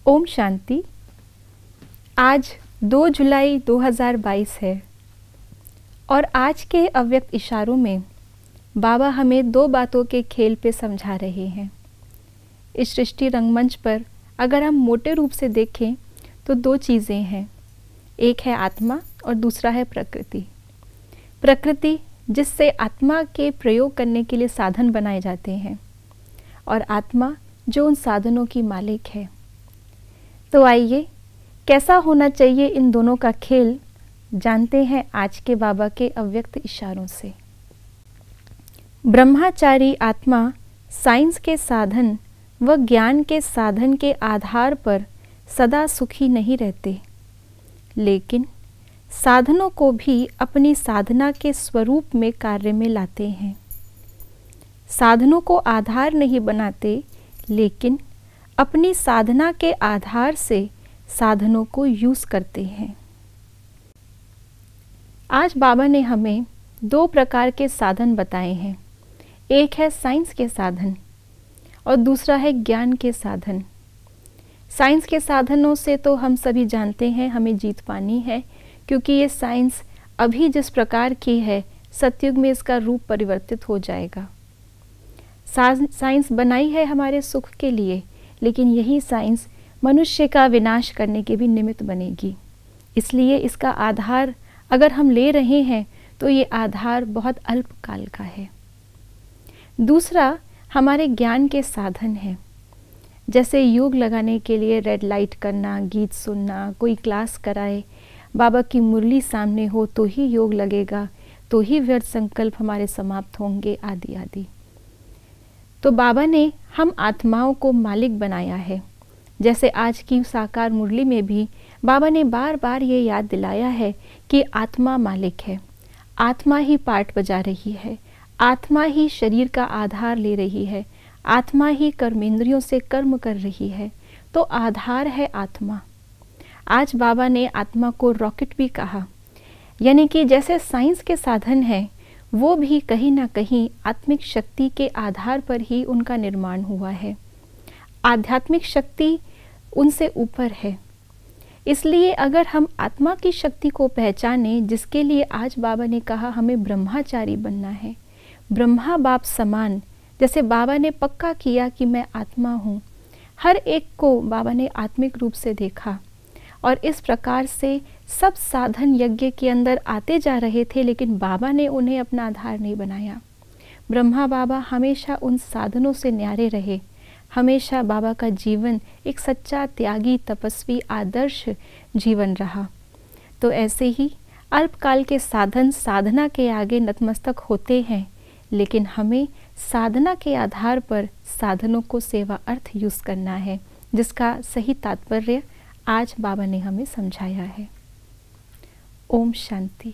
ओम शांति। आज 2 जुलाई 2022 है और आज के अव्यक्त इशारों में बाबा हमें 2 बातों के खेल पे समझा रहे हैं। इस सृष्टि रंगमंच पर अगर हम मोटे रूप से देखें तो 2 चीज़ें हैं, एक है आत्मा और दूसरा है प्रकृति। प्रकृति जिससे आत्मा के प्रयोग करने के लिए साधन बनाए जाते हैं और आत्मा जो उन साधनों की मालिक है। तो आइए कैसा होना चाहिए इन दोनों का खेल जानते हैं आज के बाबा के अव्यक्त इशारों से। ब्रह्मचारी आत्मा साइंस के साधन व ज्ञान के साधन के आधार पर सदा सुखी नहीं रहते, लेकिन साधनों को भी अपनी साधना के स्वरूप में कार्य में लाते हैं। साधनों को आधार नहीं बनाते, लेकिन अपनी साधना के आधार से साधनों को यूज करते हैं। आज बाबा ने हमें 2 प्रकार के साधन बताए हैं, एक है साइंस के साधन और दूसरा है ज्ञान के साधन। साइंस के साधनों से तो हम सभी जानते हैं हमें जीत पानी है, क्योंकि ये साइंस अभी जिस प्रकार की है सतयुग में इसका रूप परिवर्तित हो जाएगा। साइंस बनाई है हमारे सुख के लिए, लेकिन यही साइंस मनुष्य का विनाश करने के भी निमित्त बनेगी। इसलिए इसका आधार अगर हम ले रहे हैं तो ये आधार बहुत अल्पकाल का है। दूसरा हमारे ज्ञान के साधन है, जैसे योग लगाने के लिए रेड लाइट करना, गीत सुनना, कोई क्लास कराए, बाबा की मुरली सामने हो तो ही योग लगेगा, तो ही व्यर्थ संकल्प हमारे समाप्त होंगे, आदि आदि। तो बाबा ने हम आत्माओं को मालिक बनाया है। जैसे आज की साकार मुरली में भी बाबा ने बार बार ये याद दिलाया है कि आत्मा मालिक है, आत्मा ही पाठ बजा रही है, आत्मा ही शरीर का आधार ले रही है, आत्मा ही कर्मेंद्रियों से कर्म कर रही है, तो आधार है आत्मा। आज बाबा ने आत्मा को रॉकेट भी कहा, यानी कि जैसे साइंस के साधन हैं वो भी कहीं ना कहीं आत्मिक शक्ति के आधार पर ही उनका निर्माण हुआ है। आध्यात्मिक शक्ति उनसे ऊपर है। इसलिए अगर हम आत्मा की शक्ति को पहचाने, जिसके लिए आज बाबा ने कहा हमें ब्रह्मचारी बनना है, ब्रह्मा बाप समान, जैसे बाबा ने पक्का किया कि मैं आत्मा हूँ, हर एक को बाबा ने आत्मिक रूप से देखा और इस प्रकार से सब साधन यज्ञ के अंदर आते जा रहे थे, लेकिन बाबा ने उन्हें अपना आधार नहीं बनाया। ब्रह्मा बाबा हमेशा उन साधनों से न्यारे रहे। हमेशा बाबा का जीवन एक सच्चा त्यागी तपस्वी आदर्श जीवन रहा। तो ऐसे ही अल्पकाल के साधन साधना के आगे नतमस्तक होते हैं, लेकिन हमें साधना के आधार पर साधनों को सेवा अर्थ यूज करना है, जिसका सही तात्पर्य आज बाबा ने हमें समझाया है। ओम शांति।